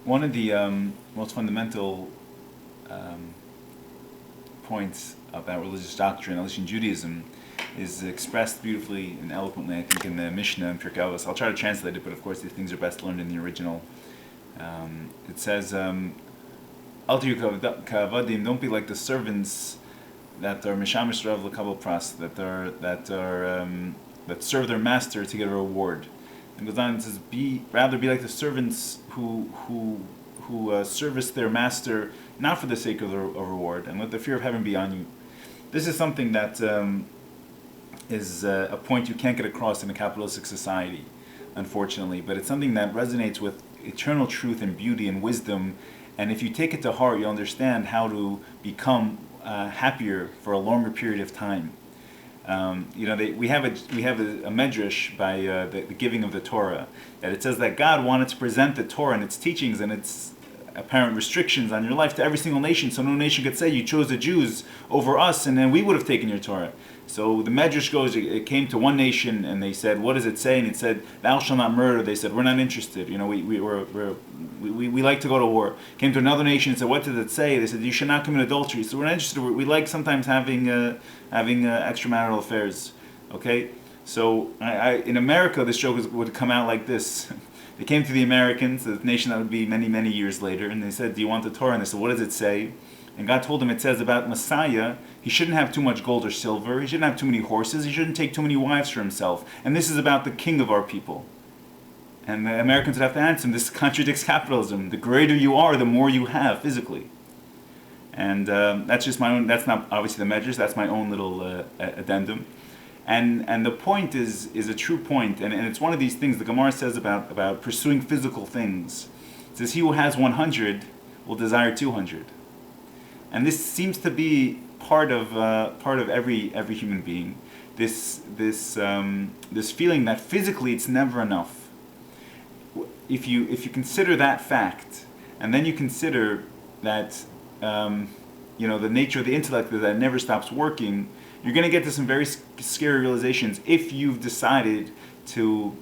One of the most fundamental um, points about religious doctrine, at least in Judaism, is expressed beautifully and eloquently, I think, in the Mishnah and Pirkei Avos. I'll try to translate it, but of course these things are best learned in the original. It says, "Al tiyu ka'avadim, don't be like the servants that are mishamish rav l'kabel pras, that serve their master to get a reward." And goes on and says, be like the servants who service their master not for the sake of a reward, and let the fear of heaven be on you. This is something that is a point you can't get across in a capitalistic society, unfortunately, but it's something that resonates with eternal truth and beauty and wisdom. And if you take it to heart, you'll understand how to become happier for a longer period of time. We have a medrash by the giving of the Torah, that it says that God wanted to present the Torah and its teachings and its apparent restrictions on your life to every single nation, so no nation could say you chose the Jews over us, and then we would have taken your Torah. So the medrash goes, it came to one nation, and they said, "What does it say?" And it said, "Thou shalt not murder." They said, "We're not interested. We like to go to war." Came to another nation and said, "What does it say?" They said, "You should not commit adultery." So we're not interested. We like sometimes having extramarital affairs. Okay, so in America, this joke would come out like this. They came to the Americans, the nation that would be many, many years later, and they said, "Do you want the Torah?" And they said, "What does it say?" And God told them, it says about Messiah, he shouldn't have too much gold or silver, he shouldn't have too many horses, he shouldn't take too many wives for himself. And this is about the king of our people. And the Americans would have to answer him, this contradicts capitalism. The greater you are, the more you have physically. And that's just my own, that's not obviously the measures, that's my own little addendum. And the point is a true point, and it's one of these things the Gemara says about pursuing physical things. It says, he who has 100 will desire 200. And this seems to be part of every human being. This feeling that physically it's never enough. If you consider that fact, and then you consider that the nature of the intellect that it never stops working, you're going to get to some very scary realizations if you've decided to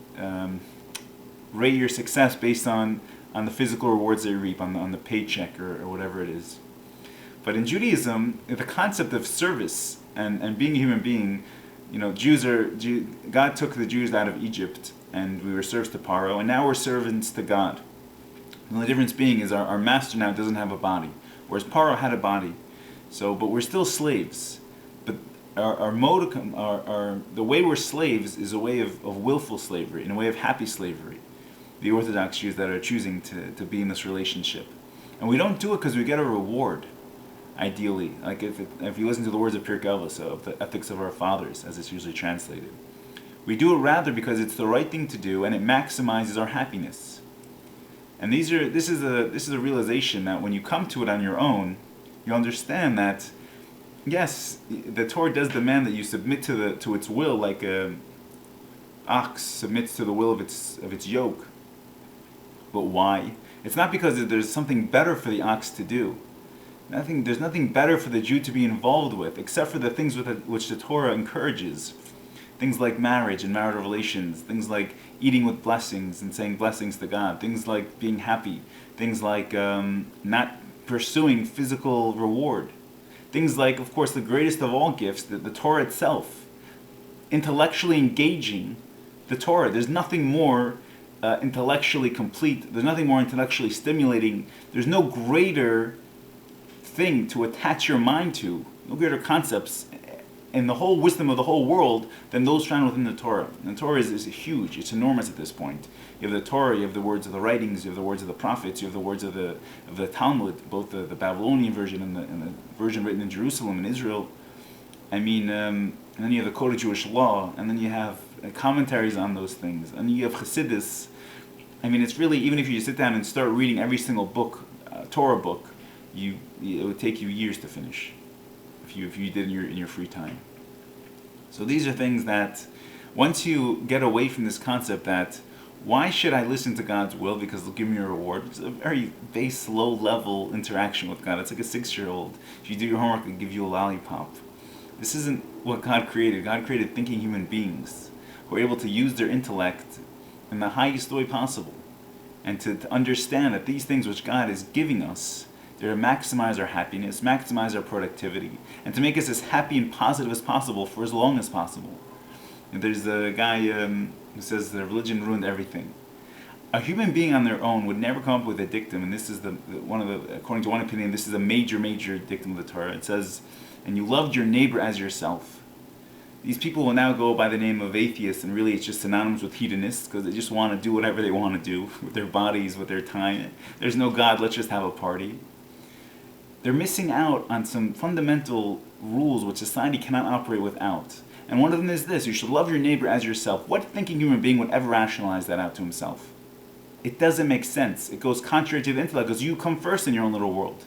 rate your success based on the physical rewards that you reap, on the paycheck or whatever it is. But in Judaism, the concept of service and being a human being, God took the Jews out of Egypt, and we were servants to Paro, and now we're servants to God. And the difference being is our master now doesn't have a body, whereas Paro had a body. But we're still slaves. But the way we're slaves is a way of willful slavery, in a way of happy slavery. The Orthodox Jews that are choosing to be in this relationship, and we don't do it because we get a reward. Ideally, like if you listen to the words of Pirkei Avos, of the ethics of our fathers, as it's usually translated, we do it rather because it's the right thing to do and it maximizes our happiness. And this is a realization that when you come to it on your own, you understand that yes, the Torah does demand that you submit to its will, like a ox submits to the will of its yoke. But why? It's not because there's something better for the ox to do. There's nothing better for the Jew to be involved with, except for the things which the Torah encourages. Things like marriage and marital relations, things like eating with blessings and saying blessings to God, things like being happy, things like not pursuing physical reward, things like, of course, the greatest of all gifts, the Torah itself, intellectually engaging the Torah. There's nothing more intellectually complete, there's nothing more intellectually stimulating, there's no greater thing to attach your mind to, no greater concepts in the whole wisdom of the whole world than those found within the Torah. And the Torah is huge, it's enormous at this point. You have the Torah, you have the words of the writings, you have the words of the prophets, you have the words of the Talmud, both the Babylonian version and the version written in Jerusalem and Israel. And then you have the Code of Jewish Law, and then you have commentaries on those things, and then you have Chassidus. It's really, even if you sit down and start reading every single book, Torah book, it would take you years to finish if you did in your free time. So these are things that once you get away from this concept that why should I listen to God's will because they'll give me a reward? It's a very base, low level interaction with God. It's like a 6-year-old. If you do your homework, they'll give you a lollipop. This isn't what God created. God created thinking human beings who are able to use their intellect in the highest way possible. and to understand that these things which God is giving us, they're to maximize our happiness, maximize our productivity, and to make us as happy and positive as possible for as long as possible. And there's a guy who says that religion ruined everything. A human being on their own would never come up with a dictum, and this is according to one opinion, this is a major dictum of the Torah. It says, "And you loved your neighbor as yourself." These people will now go by the name of atheists, and really it's just synonymous with hedonists, because they just want to do whatever they want to do with their bodies, with their time. There's no God, let's just have a party. They're missing out on some fundamental rules which society cannot operate without. And one of them is this: you should love your neighbor as yourself. What thinking human being would ever rationalize that out to himself? It doesn't make sense. It goes contrary to the intellect, because you come first in your own little world.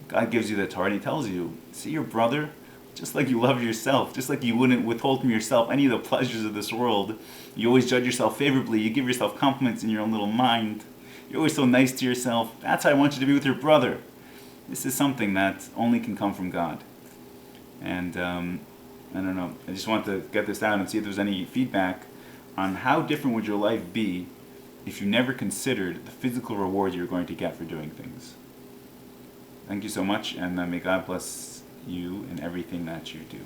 God gives you the Torah and He tells you, see your brother just like you love yourself, just like you wouldn't withhold from yourself any of the pleasures of this world. You always judge yourself favorably. You give yourself compliments in your own little mind. You're always so nice to yourself. That's how I want you to be with your brother. This is something that only can come from God. And I don't know. I just want to get this out and see if there's any feedback on how different would your life be if you never considered the physical reward you're going to get for doing things. Thank you so much, and may God bless you in everything that you do.